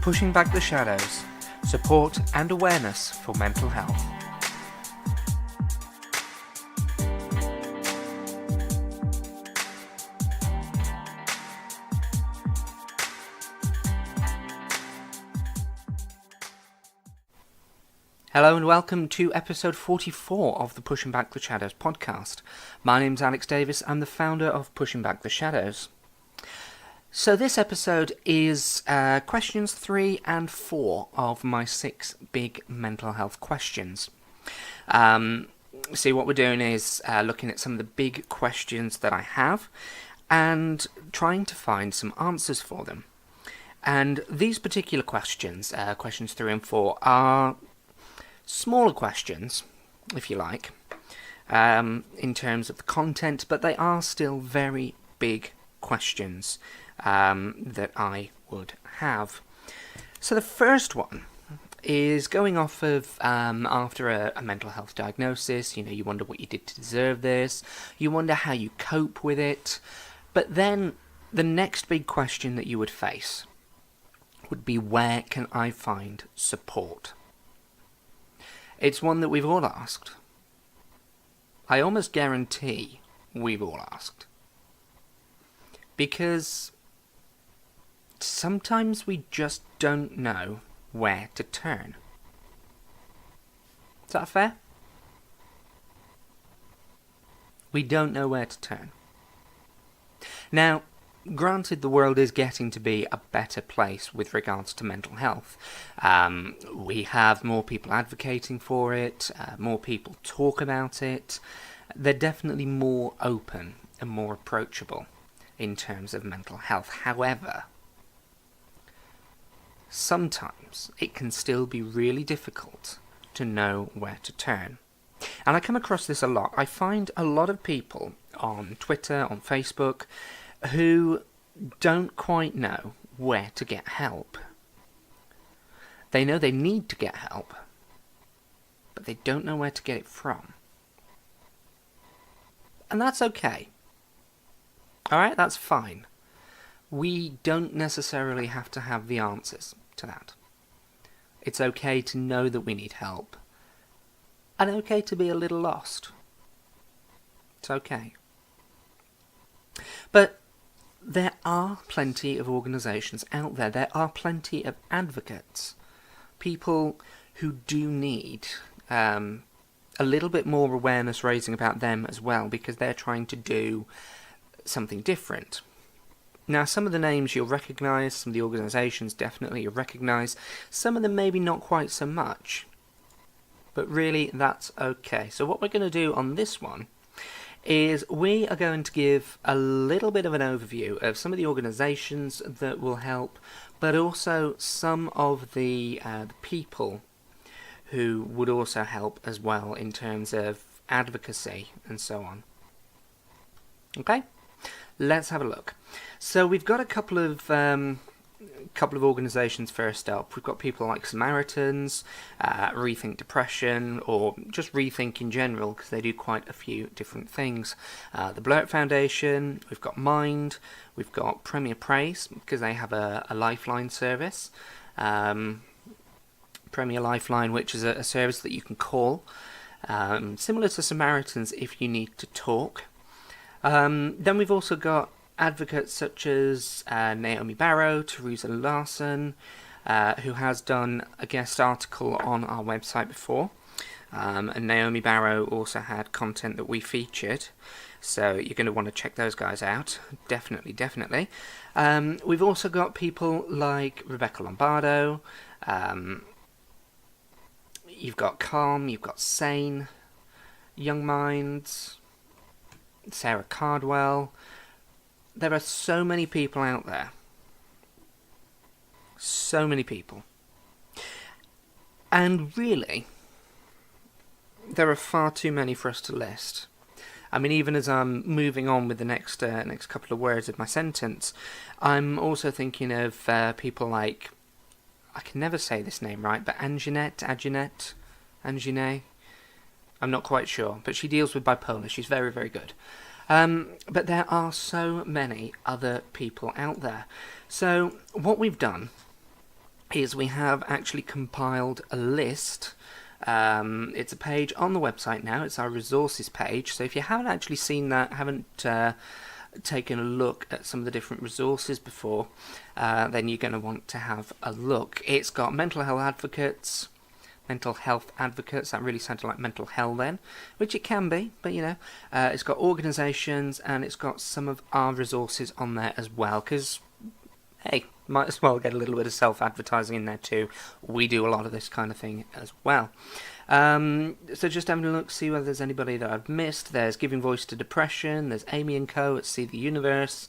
Pushing Back the Shadows, support and awareness for mental health. Hello and welcome to episode 44 of the Pushing Back the Shadows podcast. My name's Alex Davis, I'm the founder of Pushing Back the Shadows. So this episode is questions 3 and 4 of my 6 big mental health questions. See, what we're doing is looking at some of the big questions that I have and trying to find some answers for them. And these particular questions, questions 3 and 4, are smaller questions, if you like, in terms of the content, but they are still very big questions that I would have. So the first one is going off of after a mental health diagnosis. You wonder what you did to deserve this, you wonder how you cope with it, but then the next big question that you would face would be, where can I find support? It's one that we've all asked. I almost guarantee we've all asked. Because sometimes we just don't know where to turn. Is that fair? We don't know where to turn. Now, granted, the world is getting to be a better place with regards to mental health. We have more people advocating for it, more people talk about it. They're definitely more open and more approachable in terms of mental health. However, sometimes it can still be really difficult to know where to turn. And I come across this a lot. I find a lot of people on Twitter, on Facebook, who don't quite know where to get help. They know they need to get help, but they don't know where to get it from. And that's okay. Alright, that's fine. We don't necessarily have to have the answers to that. It's okay to know that we need help, and okay to be a little lost. It's okay. But there are plenty of organisations out there. There are plenty of advocates. People who do need a little bit more awareness raising about them as well, because they're trying to do something different. Now, some of the names you'll recognise, some of the organisations definitely you'll recognise, some of them maybe not quite so much. But really, that's okay. So what we're going to do on this one is we are going to give a little bit of an overview of some of the organisations that will help, but also some of the people who would also help as well in terms of advocacy and so on. Okay, let's have a look. So we've got a couple of organisations first up. We've got people like Samaritans, Rethink Depression, or just Rethink in general, because they do quite a few different things. The Blurt Foundation, we've got Mind, we've got Premier Praise, because they have a Lifeline service. Premier Lifeline, which is a service that you can call, similar to Samaritans if you need to talk. Then we've also got advocates such as Naomi Barrow, Teresa Larson, who has done a guest article on our website before. And Naomi Barrow also had content that we featured, so you're going to want to check those guys out. Definitely. We've also got people like Rebecca Lombardo, you've got Calm, you've got Sane, Young Minds, Sarah Cardwell. There are so many people out there. So many people. And really, there are far too many for us to list. I mean, even as I'm moving on with the next couple of words of my sentence, I'm also thinking of people like, I can never say this name right, but Anjanette, I'm not quite sure, but she deals with bipolar. She's very, very good. But there are so many other people out there. So what we've done is we have actually compiled a list. It's a page on the website now. It's our resources page. So if you haven't actually seen that, haven't taken a look at some of the different resources before, then you're going to want to have a look. It's got mental health advocates, that really sounded like mental hell then, which it can be, but it's got organisations, and it's got some of our resources on there as well, because hey, might as well get a little bit of self-advertising in there too. We do a lot of this kind of thing as well. So just having a look, see whether there's anybody that I've missed. There's Giving Voice to Depression, there's Amy & Co. at See the Universe,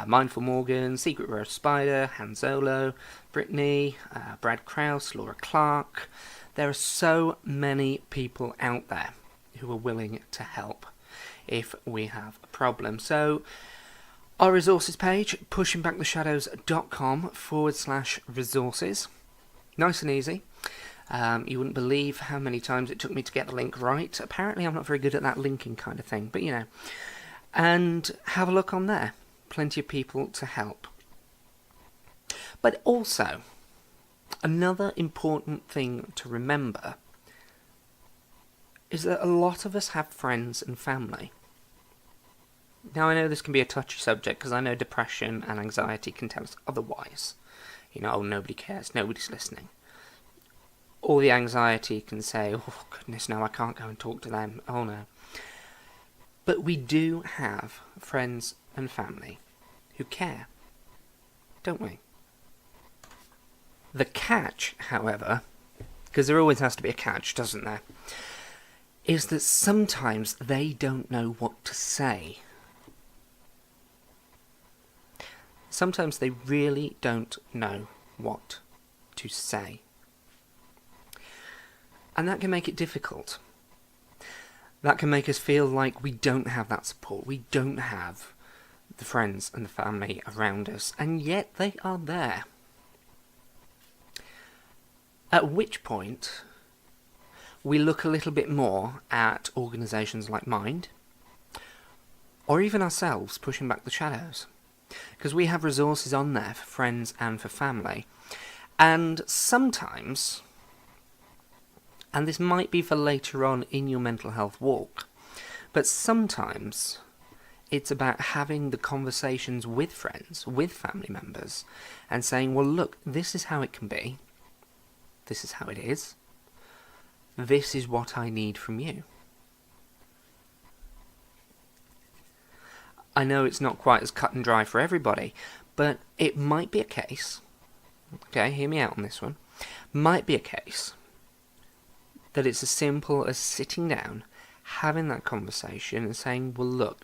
Mindful Morgan, Secret Rare Spider, Han Solo, Brittany, Brad Krause, Laura Clark. There are so many people out there who are willing to help if we have a problem. So our resources page, pushingbacktheshadows.com/resources. Nice and easy. You wouldn't believe how many times it took me to get the link right. Apparently I'm not very good at that linking kind of thing, but And have a look on there. Plenty of people to help. But also, another important thing to remember is that a lot of us have friends and family. Now, I know this can be a touchy subject, because I know depression and anxiety can tell us otherwise. Oh, nobody cares, nobody's listening. Or the anxiety can say, oh goodness, no, I can't go and talk to them, oh no. But we do have friends and family who care, don't we? The catch, however, because there always has to be a catch, doesn't there, is that sometimes they don't know what to say. Sometimes they really don't know what to say. And that can make it difficult. That can make us feel like we don't have that support. We don't have the friends and the family around us. And yet they are there. At which point, we look a little bit more at organisations like Mind, or even ourselves, Pushing Back the Shadows. Because we have resources on there for friends and for family. And sometimes, and this might be for later on in your mental health walk, but sometimes it's about having the conversations with friends, with family members, and saying, well, look, this is how it can be. This is how it is. This is what I need from you. I know it's not quite as cut and dry for everybody, but it might be a case, okay, hear me out on this one, might be a case that it's as simple as sitting down, having that conversation and saying, well, look,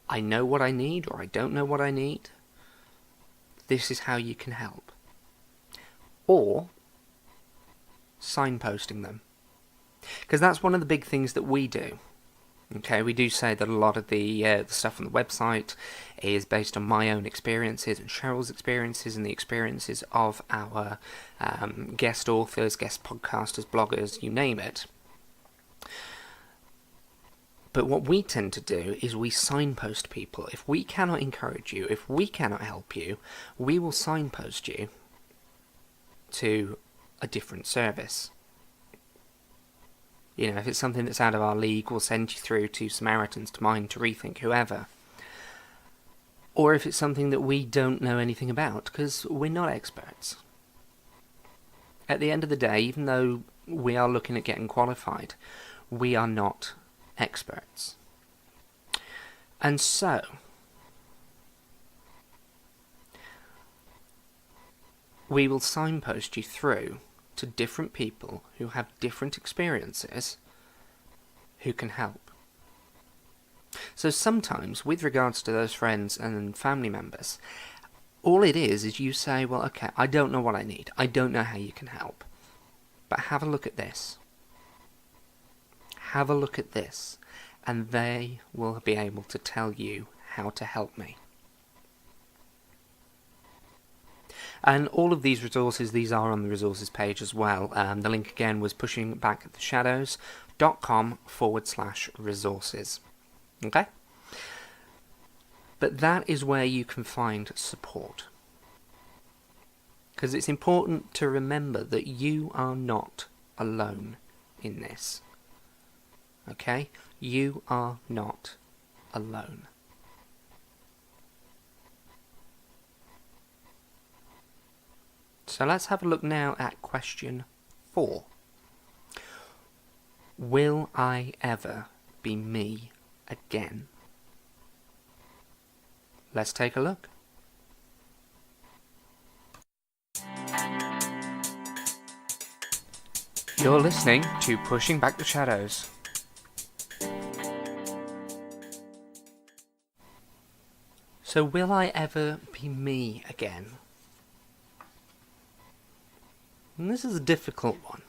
I know what I need, or I don't know what I need. This is how you can help. Or signposting them. Because that's one of the big things that we do. Okay, we do say that a lot of the stuff on the website is based on my own experiences and Cheryl's experiences and the experiences of our guest authors, guest podcasters, bloggers, you name it. But what we tend to do is we signpost people. If we cannot encourage you, if we cannot help you, we will signpost you to a different service. If it's something that's out of our league, we'll send you through to Samaritans, to Mind, to Rethink, whoever. Or if it's something that we don't know anything about, because we're not experts. At the end of the day, even though we are looking at getting qualified, we are not experts. And so, we will signpost you through to different people who have different experiences who can help. So sometimes, with regards to those friends and family members, all it is you say, well, okay, I don't know what I need. I don't know how you can help. But have a look at this. Have a look at this. And they will be able to tell you how to help me. And all of these resources, these are on the resources page as well. The link again was pushingbacktheshadows.com/resources. Okay? But that is where you can find support. Because it's important to remember that you are not alone in this. Okay? You are not alone. So let's have a look now at question 4. Will I ever be me again? Let's take a look. You're listening to Pushing Back the Shadows. So will I ever be me again? And this is a difficult one.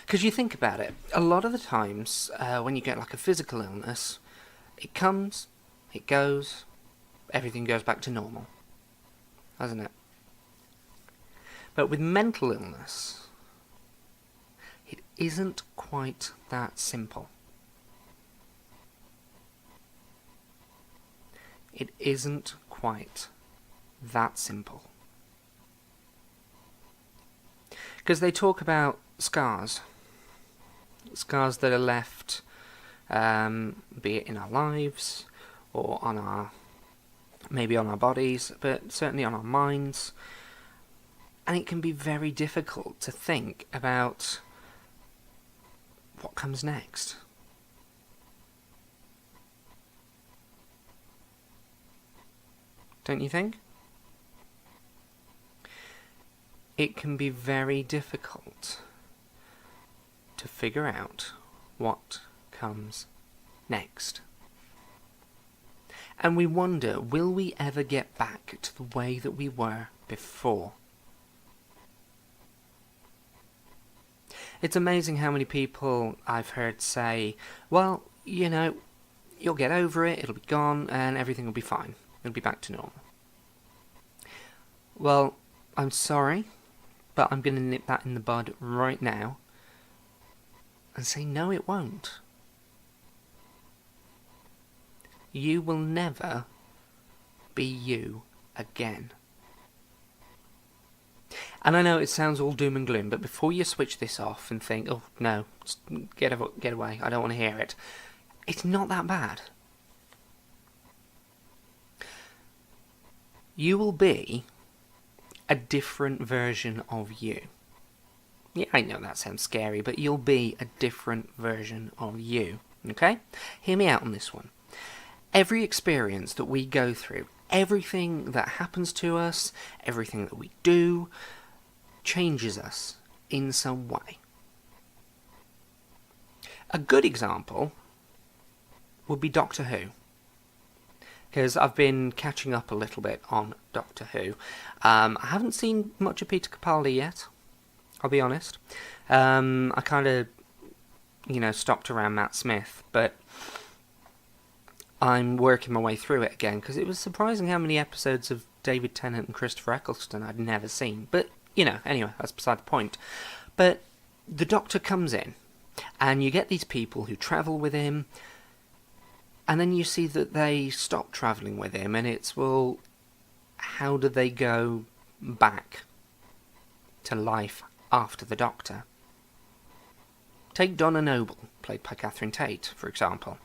Because you think about it, a lot of the times when you get like a physical illness, it comes, it goes, everything goes back to normal. Hasn't it? But with mental illness, it isn't quite that simple. It isn't quite that simple. Because they talk about scars that are left, be it in our lives or maybe on our bodies, but certainly on our minds. And it can be very difficult to think about what comes next. Don't you think? It can be very difficult to figure out what comes next. And we wonder, will we ever get back to the way that we were before? It's amazing how many people I've heard say, well, you'll get over it, it'll be gone, and everything will be fine. It'll be back to normal. Well, I'm sorry, but I'm going to nip that in the bud right now and say no, it won't. You will never be you again. And I know it sounds all doom and gloom, but before you switch this off and think, oh no, get away, I don't want to hear it, it's not that bad. You will be a different version of you. Yeah, I know that sounds scary, but you'll be a different version of you. Okay? Hear me out on this one. Every experience that we go through, everything that happens to us, everything that we do, changes us in some way. A good example would be Doctor Who. Because I've been catching up a little bit on Doctor Who. I haven't seen much of Peter Capaldi yet, I'll be honest. I kind of, stopped around Matt Smith, but I'm working my way through it again, because it was surprising how many episodes of David Tennant and Christopher Eccleston I'd never seen. But, anyway, that's beside the point. But the Doctor comes in, and you get these people who travel with him, and then you see that they stop travelling with him, and it's, well, how do they go back to life after the Doctor? Take Donna Noble, played by Catherine Tate, for example,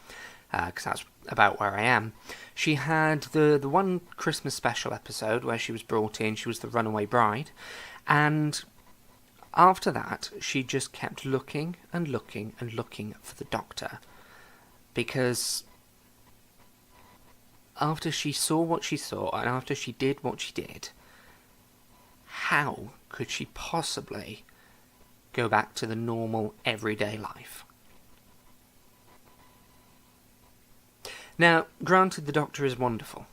because that's about where I am. She had the one Christmas special episode where she was brought in, she was the runaway bride, and after that, she just kept looking and looking and looking for the Doctor, because after she saw what she saw, and after she did what she did, how could she possibly go back to the normal, everyday life? Now, granted, the Doctor is wonderful.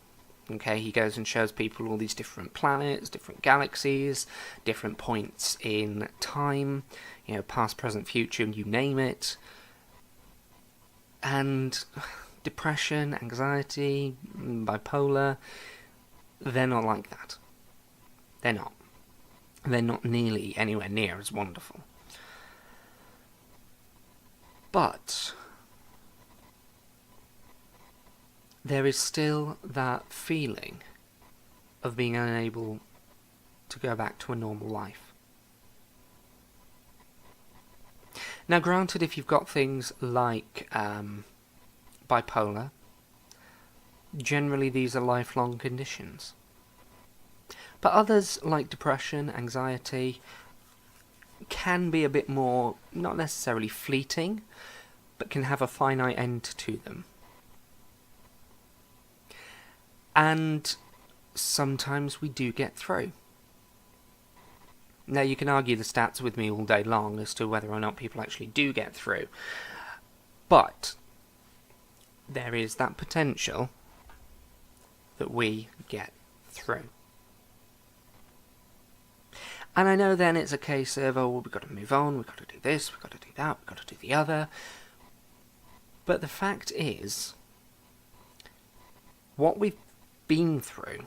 Okay, he goes and shows people all these different planets, different galaxies, different points in time, past, present, future, you name it. And depression, anxiety, bipolar, they're not like that. They're not. They're not nearly anywhere near as wonderful. But there is still that feeling of being unable to go back to a normal life. Now, granted, if you've got things like bipolar, generally these are lifelong conditions. But others, like depression, anxiety, can be a bit more, not necessarily fleeting, but can have a finite end to them. And sometimes we do get through. Now, you can argue the stats with me all day long as to whether or not people actually do get through. But there is that potential that we get through. And I know then it's a case of, oh, well, we've got to move on, we've got to do this, we've got to do that, we've got to do the other. But the fact is, what we've been through,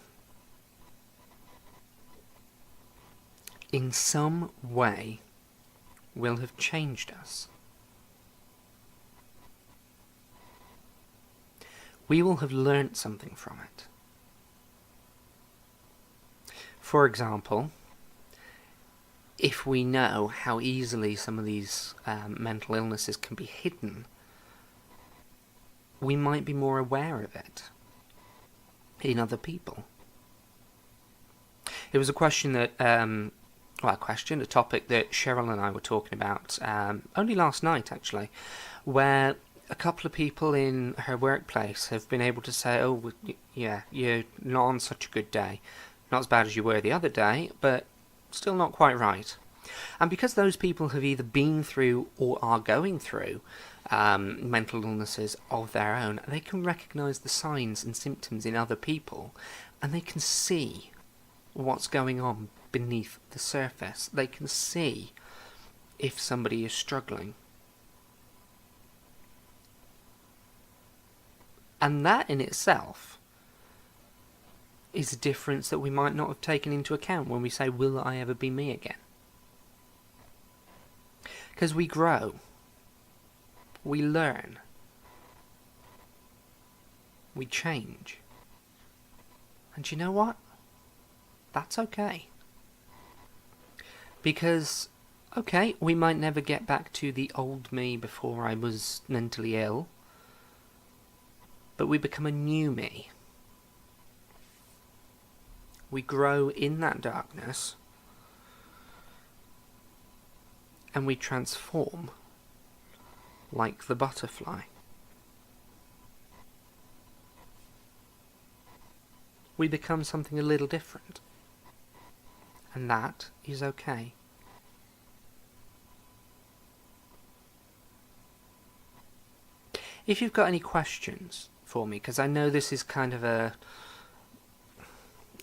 in some way, will have changed us. We will have learnt something from it. For example, if we know how easily some of these mental illnesses can be hidden, we might be more aware of it in other people. It was a question that, a topic that Cheryl and I were talking about only last night, actually, where a couple of people in her workplace have been able to say, oh, yeah, you're not on such a good day. Not as bad as you were the other day, but still not quite right. And because those people have either been through or are going through mental illnesses of their own, they can recognise the signs and symptoms in other people, and they can see what's going on beneath the surface. They can see if somebody is struggling. And that in itself is a difference that we might not have taken into account when we say, will I ever be me again? Because we grow, we learn, we change. And you know what? That's okay. Because, okay, we might never get back to the old me before I was mentally ill, but we become a new me. We grow in that darkness, and we transform like the butterfly. We become something a little different, and that is okay. If you've got any questions for me, because I know this is kind of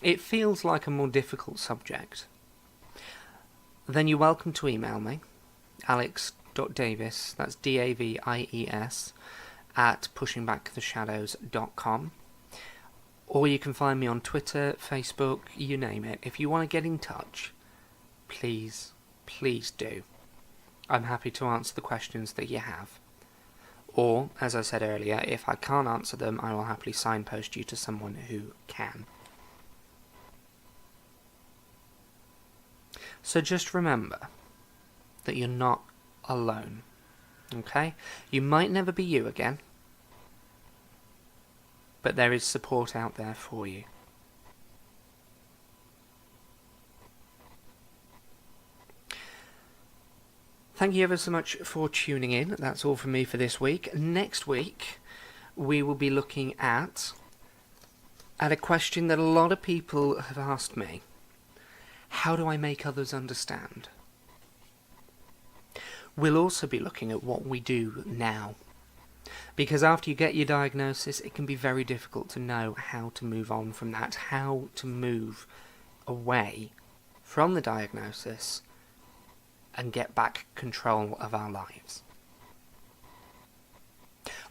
it feels like a more difficult subject, then you're welcome to email me, alex.davies, that's Davies, at pushingbacktheshadows.com. Or you can find me on Twitter, Facebook, you name it. If you want to get in touch, please do. I'm happy to answer the questions that you have. Or, as I said earlier, if I can't answer them, I will happily signpost you to someone who can. So just remember that you're not alone, okay? You might never be you again, but there is support out there for you. Thank you ever so much for tuning in. That's all from me for this week. Next week, we will be looking at a question that a lot of people have asked me. How do I make others understand? We'll also be looking at what we do now. Because after you get your diagnosis, it can be very difficult to know how to move on from that, how to move away from the diagnosis and get back control of our lives.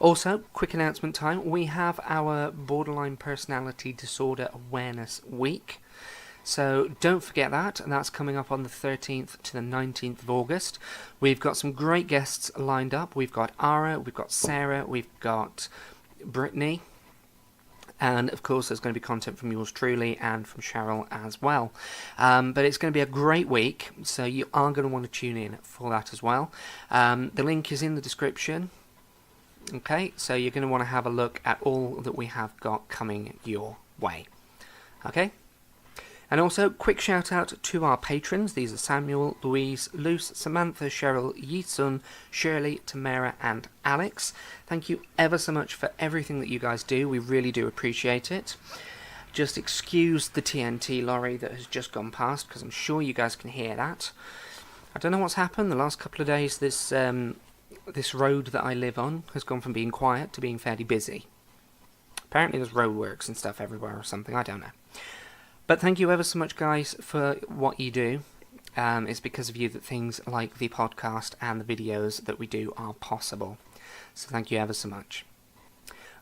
Also, quick announcement time, we have our Borderline Personality Disorder Awareness Week. So don't forget that, and that's coming up on the 13th to the 19th of August. We've got some great guests lined up. We've got Ara, we've got Sarah, we've got Brittany, And of course there's going to be content from yours truly and from Cheryl as well. But it's going to be a great week, so you are going to want to tune in for that as well. The link is in the description. Okay, so you're going to want to have a look at all that we have got coming your way. Okay? And also, quick shout out to our patrons. These are Samuel, Louise, Luce, Samantha, Cheryl, Yi-sun, Shirley, Tamara and Alex. Thank you ever so much for everything that you guys do. We really do appreciate it. Just excuse the TNT lorry that has just gone past, because I'm sure you guys can hear that. I don't know what's happened the last couple of days. This road that I live on has gone from being quiet to being fairly busy. Apparently there's roadworks and stuff everywhere or something, I don't know. But thank you ever so much, guys, for what you do. It's because of you that things like the podcast and the videos that we do are possible. So thank you ever so much.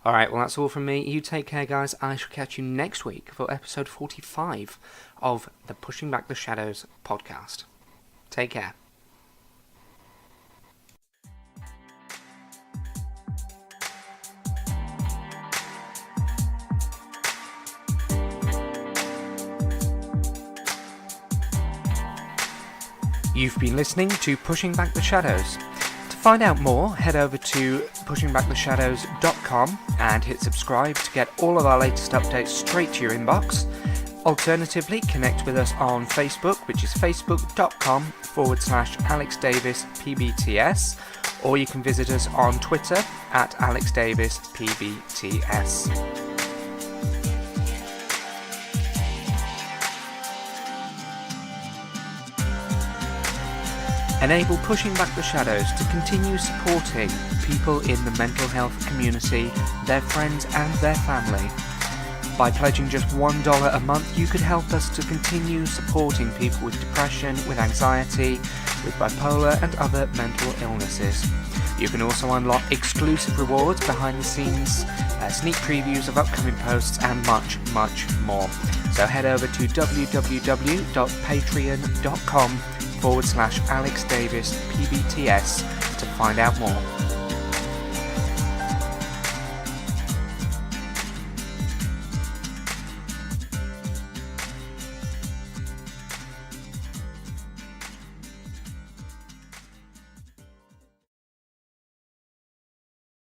Alright, well that's all from me. You take care, guys. I shall catch you next week for episode 45 of the Pushing Back the Shadows podcast. Take care. You've been listening to Pushing Back the Shadows. To find out more, head over to pushingbacktheshadows.com and hit subscribe to get all of our latest updates straight to your inbox. Alternatively, connect with us on Facebook, which is facebook.com/AlexDavisPBTS, or you can visit us on Twitter at AlexDavisPBTS. Enable Pushing Back the Shadows to continue supporting people in the mental health community, their friends and their family. By pledging just $1 a month, you could help us to continue supporting people with depression, with anxiety, with bipolar and other mental illnesses. You can also unlock exclusive rewards, behind the scenes, sneak previews of upcoming posts and much, much more. So head over to www.patreon.com/AlexDavisPBTS to find out more.